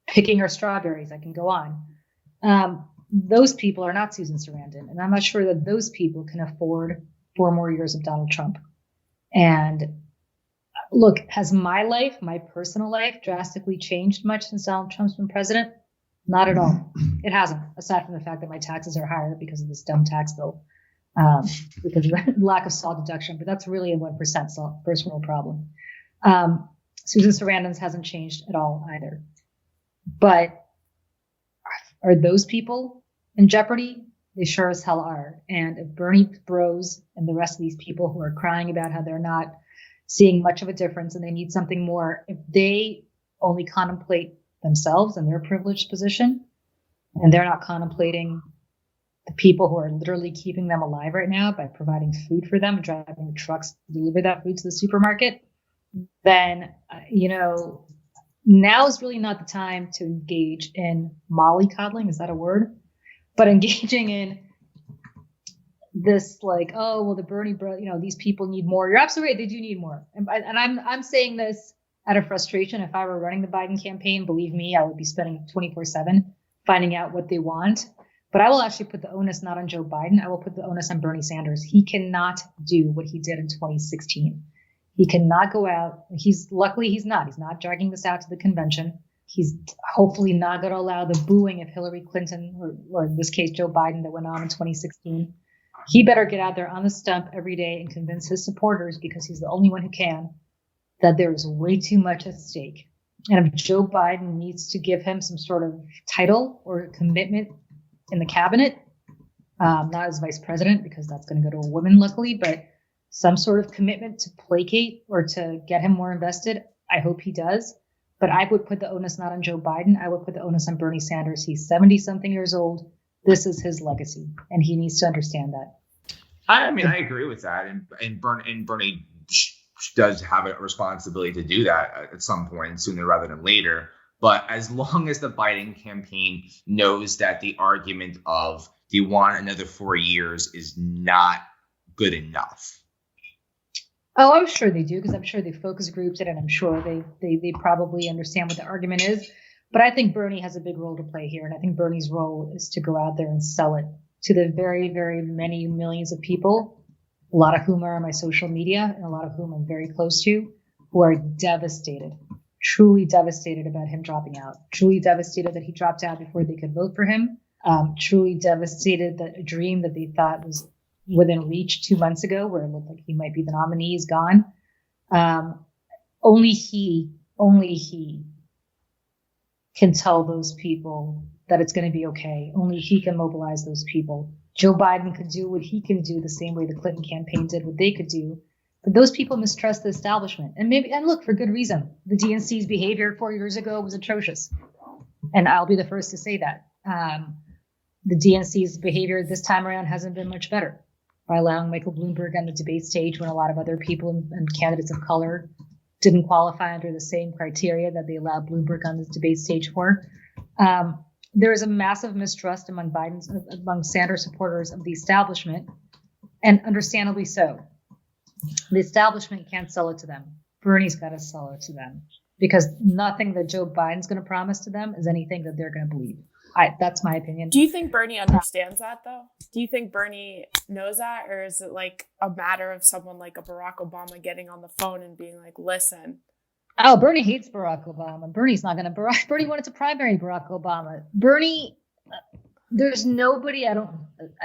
picking our strawberries, I can go on. Those people are not Susan Sarandon. And I'm not sure that those people can afford 4 more years of Donald Trump. And look, has my life, my personal life, drastically changed much since Donald Trump's been president? Not at all. It hasn't, aside from the fact that my taxes are higher because of this dumb tax bill, because of the lack of SALT deduction. But that's really a 1% SALT personal problem. Susan Sarandon's hasn't changed at all either. But are those people in jeopardy? They sure as hell are. And if Bernie bros and the rest of these people who are crying about how they're not seeing much of a difference and they need something more, if they only contemplate themselves and their privileged position, and they're not contemplating the people who are literally keeping them alive right now by providing food for them, driving the trucks to deliver that food to the supermarket, then, now is really not the time to engage in mollycoddling. Is that a word? But engaging in this, like, oh, well, the Bernie bro, these people need more. You're absolutely right. They do need more. And I'm saying this out of frustration. If I were running the Biden campaign, believe me, I would be spending 24/7 finding out what they want. But I will actually put the onus not on Joe Biden. I will put the onus on Bernie Sanders. He cannot do what he did in 2016. He cannot go out. Luckily he's not dragging this out to the convention. He's hopefully not going to allow the booing of Hillary Clinton, or in this case, Joe Biden, that went on in 2016. He better get out there on the stump every day and convince his supporters, because he's the only one who can, that there is way too much at stake. And if Joe Biden needs to give him some sort of title or commitment in the cabinet, not as vice president, because that's going to go to a woman, luckily, but some sort of commitment to placate or to get him more invested, I hope he does. But I would put the onus not on Joe Biden. I would put the onus on Bernie Sanders. He's 70-something years old. This is his legacy, and he needs to understand that. I agree with that, and Bernie does have a responsibility to do that at some point, sooner rather than later. But as long as the Biden campaign knows that the argument of do you want another 4 years is not good enough. Oh, I'm sure they do, because I'm sure they focus groups it, and I'm sure they probably understand what the argument is. But I think Bernie has a big role to play here, and I think Bernie's role is to go out there and sell it to the very, very many millions of people, a lot of whom are on my social media and a lot of whom I'm very close to, who are devastated, truly devastated about him dropping out, truly devastated that he dropped out before they could vote for him, truly devastated that a dream that they thought was within reach 2 months ago, where it looked like he might be the nominee, is gone. Only he can tell those people that it's going to be okay. Only he can mobilize those people. Joe Biden could do what he can do the same way the Clinton campaign did what they could do. But those people mistrust the establishment. And look, for good reason. The DNC's behavior 4 years ago was atrocious. And I'll be the first to say that. The DNC's behavior this time around hasn't been much better, by allowing Michael Bloomberg on the debate stage when a lot of other people and candidates of color didn't qualify under the same criteria that they allowed Bloomberg on the debate stage for. There is a massive mistrust among Sanders supporters of the establishment, and understandably so. The establishment can't sell it to them. Bernie's got to sell it to them, because nothing that Joe Biden's going to promise to them is anything that they're going to believe. That's my opinion. Do you think Bernie understands that, though? Do you think Bernie knows that? Or is it like a matter of someone like a Barack Obama getting on the phone and being like, listen? Oh, Bernie hates Barack Obama. Bernie's not going to. Bernie wanted to primary Barack Obama. Bernie, there's nobody. I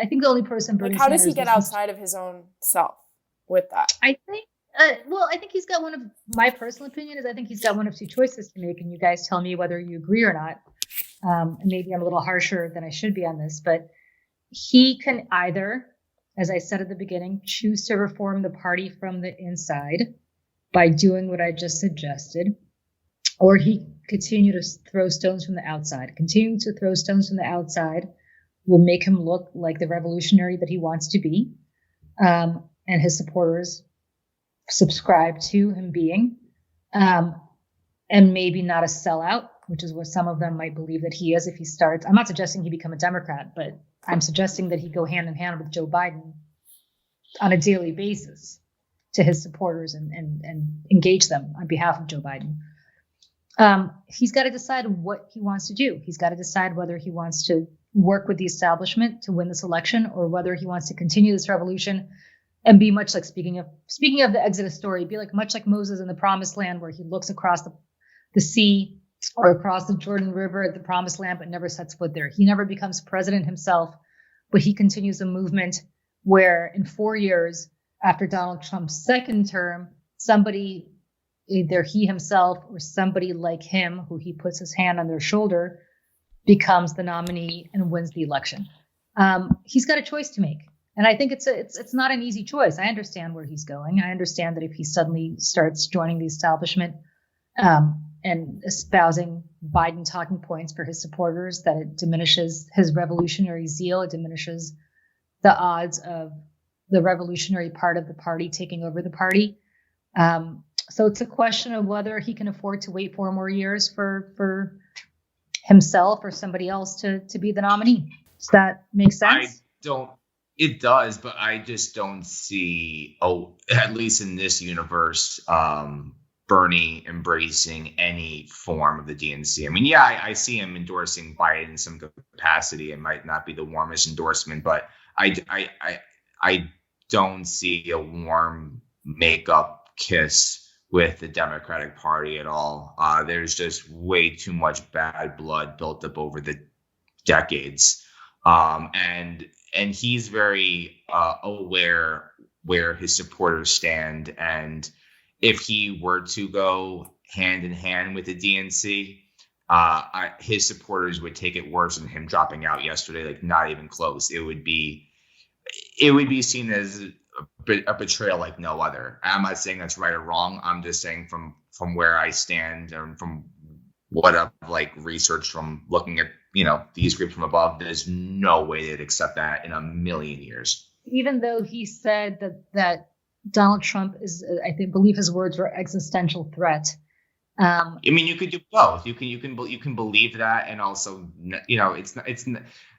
think the only person Bernie. Like, how does he get outside of his own self with that? I think. I think he's got my personal opinion is I think he's got one of two choices to make, and you guys tell me whether you agree or not. Maybe I'm a little harsher than I should be on this, but he can either, as I said at the beginning, choose to reform the party from the inside by doing what I just suggested, or he continue to throw stones from the outside. Continuing to throw stones from the outside will make him look like the revolutionary that he wants to be, and his supporters subscribe to him being, and maybe not a sellout, which is what some of them might believe that he is if he starts. I'm not suggesting he become a Democrat, but I'm suggesting that he go hand in hand with Joe Biden on a daily basis. to his supporters and engage them on behalf of Joe Biden. He's got to decide what he wants to do. He's got to decide whether he wants to work with the establishment to win this election, or whether he wants to continue this revolution and be much like, speaking of the Exodus story, be like much like Moses in the Promised Land, where he looks across the sea or across the Jordan River at the Promised Land, but never sets foot there. He never becomes president himself, but he continues a movement where in 4 years after Donald Trump's second term, somebody, either he himself or somebody like him, who he puts his hand on their shoulder, becomes the nominee and wins the election. He's got a choice to make. And I think it's not an easy choice. I understand where he's going. I understand that if he suddenly starts joining the establishment and espousing Biden talking points for his supporters, that it diminishes his revolutionary zeal. It diminishes the odds of the revolutionary part of the party taking over the party. So it's a question of whether he can afford to wait 4 more years for himself or somebody else to be the nominee. Does that make sense? It does, but I just don't see, at least in this universe, Bernie embracing any form of the DNC. I mean, yeah, I see him endorsing Biden in some capacity. It might not be the warmest endorsement, but I don't see a warm makeup kiss with the Democratic Party at all. There's just way too much bad blood built up over the decades. And he's very aware where his supporters stand. And if he were to go hand in hand with the DNC, his supporters would take it worse than him dropping out yesterday, like not even close. It would be seen as a betrayal like no other. I'm not saying that's right or wrong. I'm just saying from where I stand and from what I've researched from looking at, these groups from above, there's no way they'd accept that in a million years. Even though he said that Donald Trump is, believe his words were existential threat. I mean, you could do both. You can believe that, and also, it's.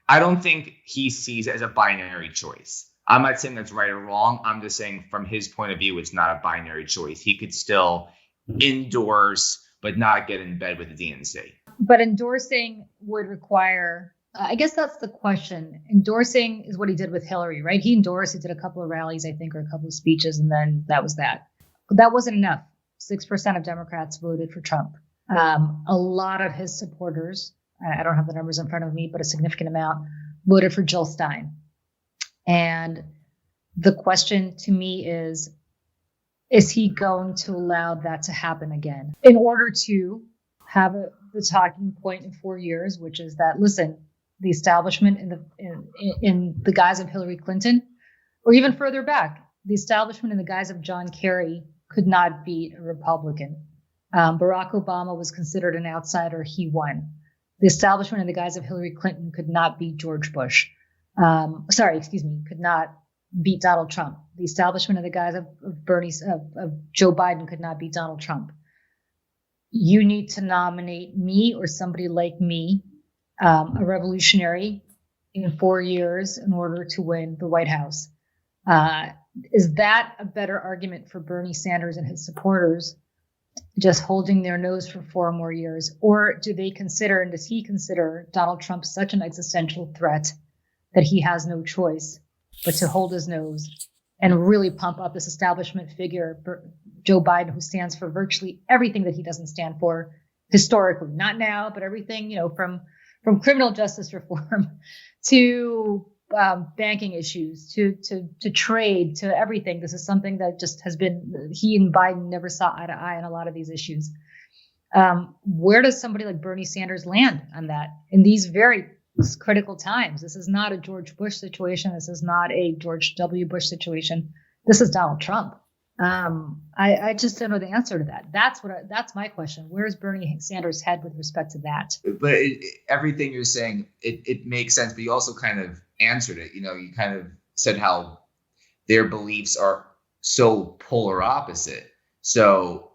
I don't think he sees it as a binary choice. I'm not saying that's right or wrong. I'm just saying from his point of view, it's not a binary choice. He could still endorse, but not get in bed with the DNC. But endorsing would require, I guess that's the question. Endorsing is what he did with Hillary, right? He endorsed, he did a couple of rallies, I think, or a couple of speeches, and then that was that. But that wasn't enough. 6% of Democrats voted for Trump. A lot of his supporters, I don't have the numbers in front of me, but a significant amount, voted for Jill Stein. And the question to me is he going to allow that to happen again in order to have the talking point in 4 years, which is that, listen, the establishment in the guise of Hillary Clinton, or even further back, the establishment in the guise of John Kerry could not beat a Republican. Barack Obama was considered an outsider. He won. The establishment in the guise of Hillary Clinton could not beat George Bush. Could not beat Donald Trump. The establishment in the guise of Joe Biden could not beat Donald Trump. You need to nominate me or somebody like me, a revolutionary, in 4 years in order to win the White House. Is that a better argument for Bernie Sanders and his supporters, just holding their nose for 4 more years? Or do they consider, and does he consider, Donald Trump such an existential threat that he has no choice but to hold his nose and really pump up this establishment figure, Joe Biden, who stands for virtually everything that he doesn't stand for historically, not now, but everything, from criminal justice reform to banking issues, to trade, to everything. This is something that just has been, he and Biden never saw eye to eye on a lot of these issues. Where does somebody like Bernie Sanders land on that in these very critical times? This is not a George Bush situation. This is not a George W. Bush situation. This is Donald Trump. I just don't know the answer to that. That's my question. Where's Bernie Sanders' head with respect to that? But everything you're saying, it makes sense, but you also kind of answered it. You kind of said how their beliefs are so polar opposite. So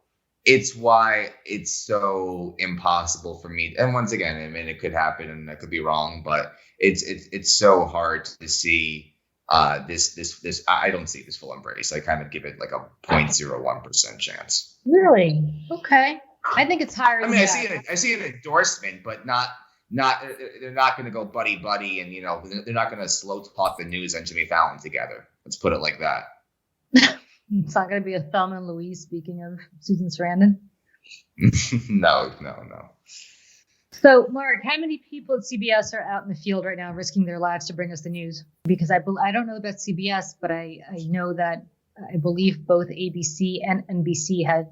it's why it's so impossible for me. And once again, I mean, it could happen and that could be wrong, but it's so hard to see this I don't see this full embrace. I kind of give it like a 0.01% chance. Really? Okay. I think it's higher. I mean, I see an endorsement, but not they're not going to go buddy and they're not going to slow talk the news and Jimmy Fallon together. Let's put it like that. It's not going to be a Thelma and Louise, speaking of Susan Sarandon. No. So, Mark, how many people at CBS are out in the field right now risking their lives to bring us the news? Because I don't know about CBS, but I know that I believe both ABC and NBC had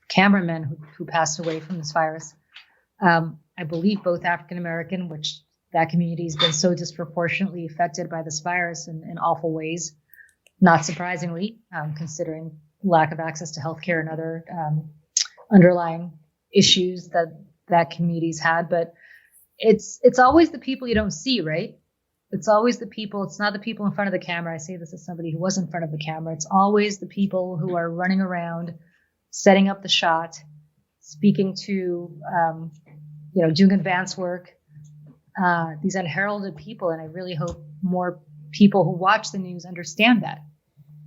cameramen who passed away from this virus. I believe both African-American, which that community has been so disproportionately affected by this virus in awful ways, not surprisingly, considering lack of access to healthcare and other underlying issues that community's had. But it's always the people you don't see, right? It's always the people. It's not the people in front of the camera. I say this as somebody who was in front of the camera. It's always the people who are running around, setting up the shot, speaking to, doing advance work, these unheralded people. And I really hope more people who watch the news understand that.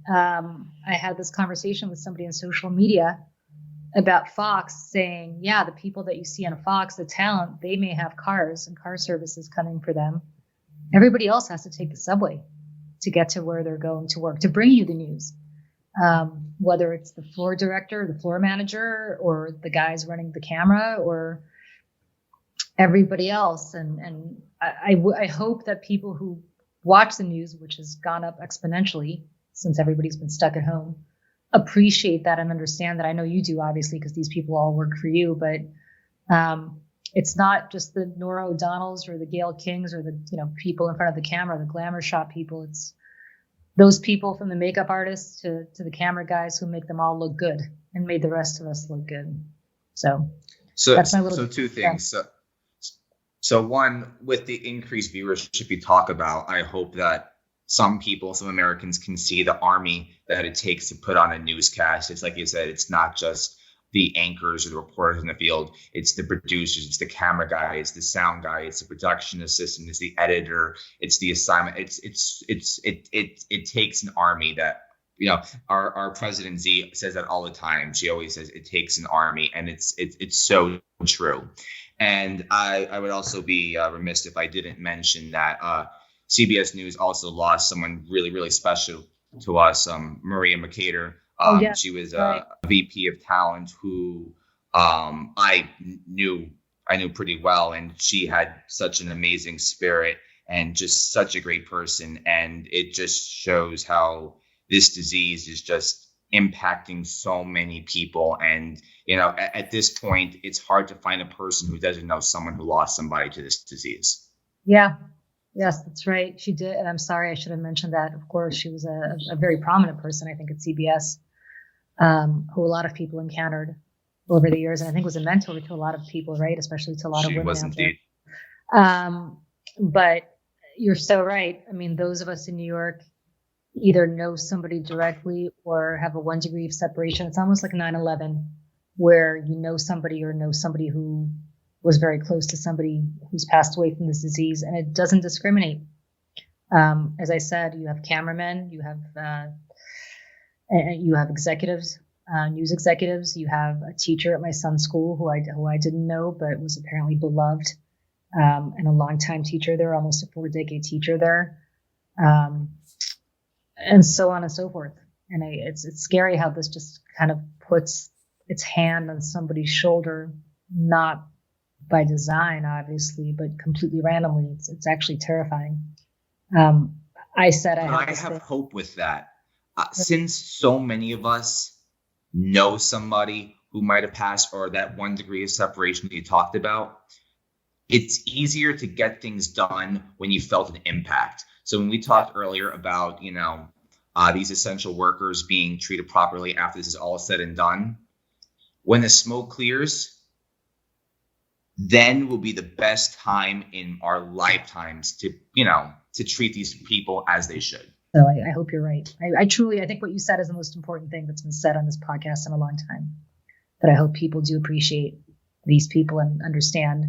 I had this conversation with somebody on social media about Fox saying, yeah, the people that you see on Fox, the talent, they may have cars and car services coming for them. Everybody else has to take the subway to get to where they're going to work, to bring you the news. Whether it's the floor director, the floor manager, or the guys running the camera, or everybody else. And I hope that people who watch the news, which has gone up exponentially since everybody's been stuck at home, appreciate that and understand that. I know you do, obviously, because these people all work for you, but it's not just the Nora O'Donnells or the Gayle Kings or the people in front of the camera, the glamour shot people. It's those people, from the makeup artists to the camera guys, who make them all look good and made the rest of us look good. So that's my little. So two things. So one, with the increased viewership you talk about, I hope that some Americans can see the army that it takes to put on a newscast. It's like you said, it's not just the anchors or the reporters in the field. It's the producers, it's the camera guy, it's the sound guy, it's the production assistant, it's the editor, it's the assignment. It takes an army that, our President Z says that all the time. She always says it takes an army, and it's so true. And I would also be remiss if I didn't mention that CBS News also lost someone really, really special to us, Maria Mercader. She was a VP of talent who I knew pretty well, and she had such an amazing spirit and just such a great person. And it just shows how this disease is just impacting so many people. And, at this point, it's hard to find a person who doesn't know someone who lost somebody to this disease. Yeah. Yes, that's right. She did. And I'm sorry, I should have mentioned that. Of course, she was a very prominent person, I think, at CBS, who a lot of people encountered over the years. And I think was a mentor to a lot of people, right? Especially to a lot of women out there. But you're so right. I mean, those of us in New York either know somebody directly or have a 1 degree of separation. It's almost like 9/11, where you know somebody or know somebody who was very close to somebody who's passed away from this disease, and it doesn't discriminate. As I said, you have cameramen, you have executives, news executives. You have a teacher at my son's school who I didn't know, but was apparently beloved, and a longtime teacher there, almost a 4-decade teacher there, and so on and so forth. And it's scary how this just kind of puts its hand on somebody's shoulder, not by design, obviously, but completely randomly. It's actually terrifying. I have hope with that. Since so many of us know somebody who might have passed, or that 1 degree of separation that you talked about, it's easier to get things done when you felt an impact. So when we talked earlier about, these essential workers being treated properly after this is all said and done, when the smoke clears, then will be the best time in our lifetimes to treat these people as they should. So I hope you're right. I think what you said is the most important thing that's been said on this podcast in a long time, that I hope people do appreciate these people and understand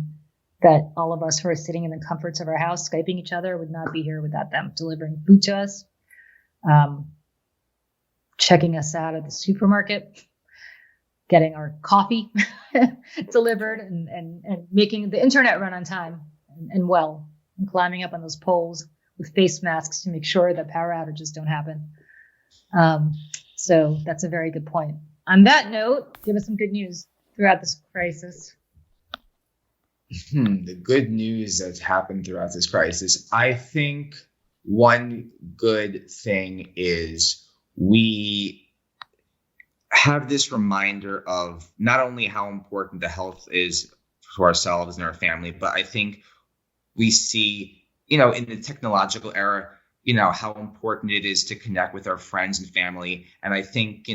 that all of us who are sitting in the comforts of our house, Skyping each other, would not be here without them delivering food to us, checking us out at the supermarket, getting our coffee delivered, and making the internet run on time and well, and climbing up on those poles with face masks to make sure that power outages don't happen. So that's a very good point. On that note, give us some good news throughout this crisis. The good news that's happened throughout this crisis. I think one good thing is we have this reminder of not only how important the health is to ourselves and our family, but I think we see, in the technological era, how important it is to connect with our friends and family. And I think,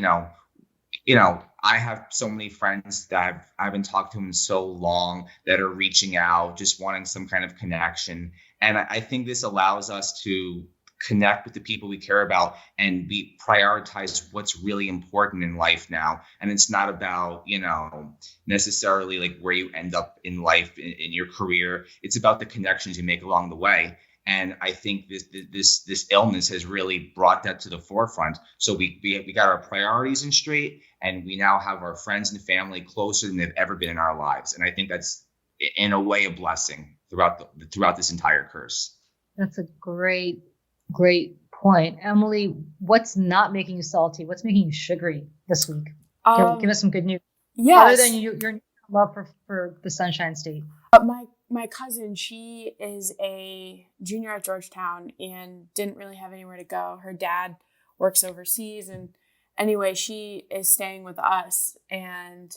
I have so many friends that I haven't talked to in so long that are reaching out, just wanting some kind of connection. And I think this allows us to connect with the people we care about and we prioritize what's really important in life now. And it's not about, necessarily like where you end up in life in your career. It's about the connections you make along the way. And I think this illness has really brought that to the forefront. So we got our priorities in straight, and we now have our friends and family closer than they've ever been in our lives. And I think that's in a way a blessing throughout this entire curse. That's a great point. Emily, what's not making you salty? What's making you sugary this week? Give us some good news. Yes. Other than your love for the Sunshine State. My cousin, she is a junior at Georgetown and didn't really have anywhere to go. Her dad works overseas, and anyway, she is staying with us, and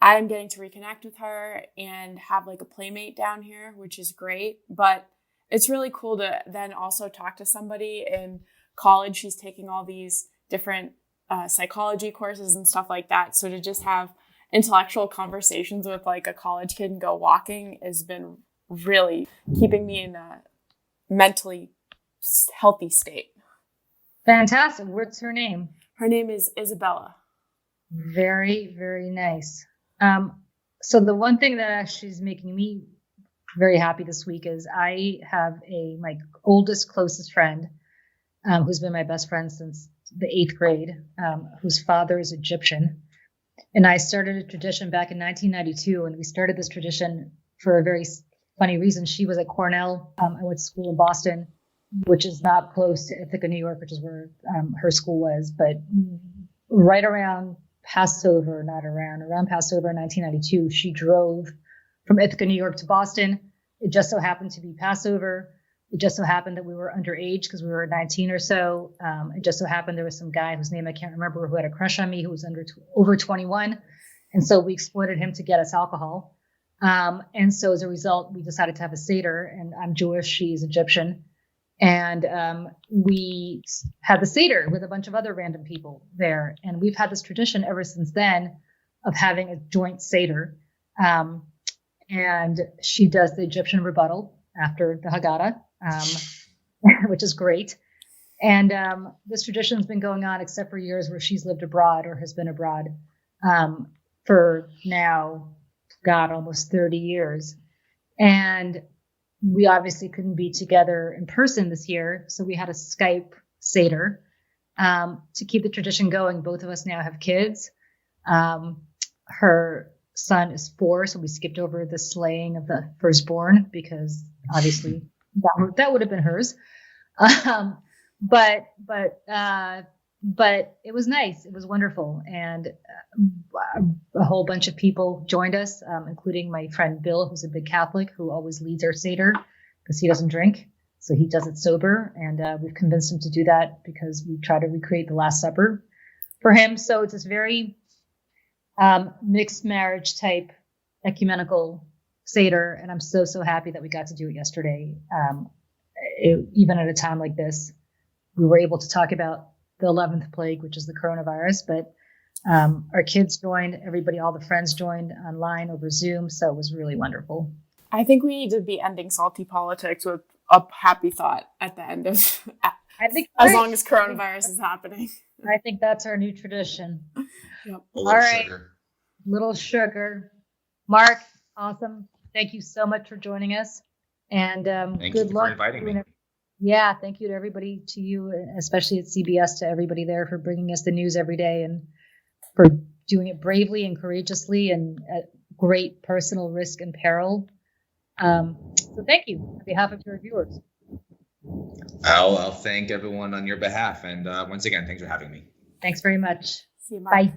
I'm getting to reconnect with her and have like a playmate down here, which is great. But it's really cool to then also talk to somebody in college. She's taking all these different psychology courses and stuff like that. So to just have intellectual conversations with like a college kid and go walking has been really keeping me in a mentally healthy state. Fantastic. What's her name? Her name is Isabella. Very, very nice. So the one thing that actually is making me very happy this week is I have my oldest, closest friend, who's been my best friend since the 8th grade, whose father is Egyptian. And I started a tradition back in 1992, and we started this tradition for a very funny reason. She was at Cornell. I went to school in Boston, which is not close to Ithaca, New York, which is where her school was. But right around Passover, around Passover in 1992, she drove from Ithaca, New York to Boston. It just so happened to be Passover. It just so happened that we were underage because we were 19 or so. It just so happened there was some guy whose name I can't remember who had a crush on me who was over 21. And so we exploited him to get us alcohol. And so as a result, we decided to have a Seder, and I'm Jewish, she's Egyptian. And we had the Seder with a bunch of other random people there. And we've had this tradition ever since then of having a joint Seder. And she does the Egyptian rebuttal after the Haggadah, which is great. And this tradition has been going on except for years where she's lived abroad or has been abroad for now, almost 30 years. And we obviously couldn't be together in person this year, so we had a Skype Seder to keep the tradition going. Both of us now have kids. Her son is 4, so we skipped over the slaying of the firstborn because obviously that would have been hers. But it was nice. It was wonderful. And a whole bunch of people joined us, including my friend Bill, who's a big Catholic, who always leads our Seder because he doesn't drink. So he does it sober. And we've convinced him to do that because we try to recreate the Last Supper for him. So it's this very mixed marriage type ecumenical Seder. And I'm so happy that we got to do it yesterday. Even at a time like this, we were able to talk about the 11th plague, which is the coronavirus, but our kids joined, all the friends joined online over Zoom. So it was really wonderful. I think we need to be ending salty politics with a happy thought at the end of, long as coronavirus is happening. I think that's our new tradition. Yep. All right. Sugar. Little sugar. Marc, awesome. Thank you so much for joining us. And Thank good you luck. for inviting me. Yeah, thank you to everybody, to you, especially at CBS, to everybody there for bringing us the news every day and for doing it bravely and courageously and at great personal risk and peril. So thank you on behalf of your viewers. I'll thank everyone on your behalf. And once again, thanks for having me. Thanks very much. See you, Mark. Bye.